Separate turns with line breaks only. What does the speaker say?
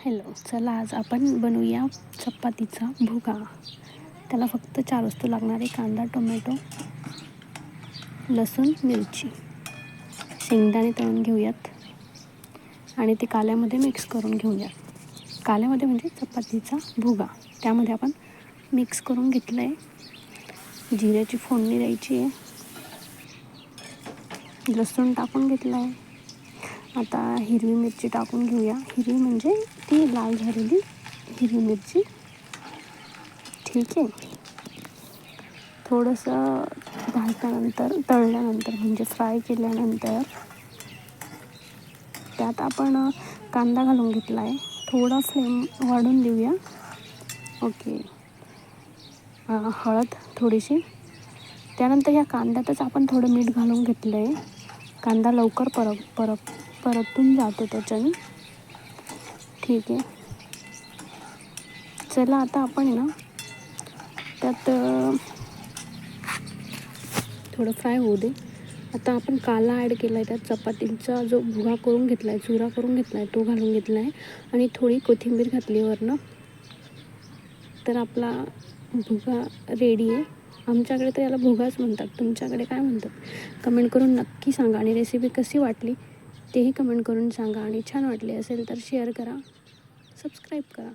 Hello, चला आज आपण बनवूया चपातीचा भुगा. त्याला फक्त 4 वस्तू लागणार आहे: कांदा, टोमॅटो, लसूण, मिरची. शेंगदाणे तळून घेऊयात आणि ते काल्यामध्ये मिक्स करून घेऊयात. काल्यामध्ये म्हणजे चपातीचा भुगा, त्यामध्ये आपण मिक्स करून घेतलं आहे. जिऱ्याची फोडणी द्यायची आहे. लसूण टाकून घेतलं आहे. आता हिरवी मिरची टाकून घेऊया. हिरवी म्हणजे ती लाल झालेली हिरवी मिरची. ठीक आहे. थोडंसं तळल्यानंतर म्हणजे फ्राय केल्यानंतर त्यात आपण कांदा घालून घेतला आहे. थोडा फ्लेम वाढून देऊया. ओके. हळद थोडीशी. त्यानंतर या कांद्यातच आपण थोडं मीठ घालून घेतलं आहे. कांदा लवकर परतून जातो त्याच्याने. ठीक आहे. चला आता आपण ना त्यात थोडं फ्राय होऊ दे. आता आपण काला ॲड केला आहे. त्यात चपातीचा जो भुगा करून घेतला आहे, चुरा करून घेतला आहे, तो घालून घेतला आहे आणि थोडी कोथिंबीर घातली वरनं. तर आपला भुगा रेडी आहे. आमच्याकडे तर याला भुगाच म्हणतात. तुमच्याकडे काय म्हणतात? कमेंट करून नक्की सांगा. आणि रेसिपी कशी वाटली तेही कमेंट करून सांगा. आणि छान वाटली असेल तर शेअर करा, सबस्क्राईब करा.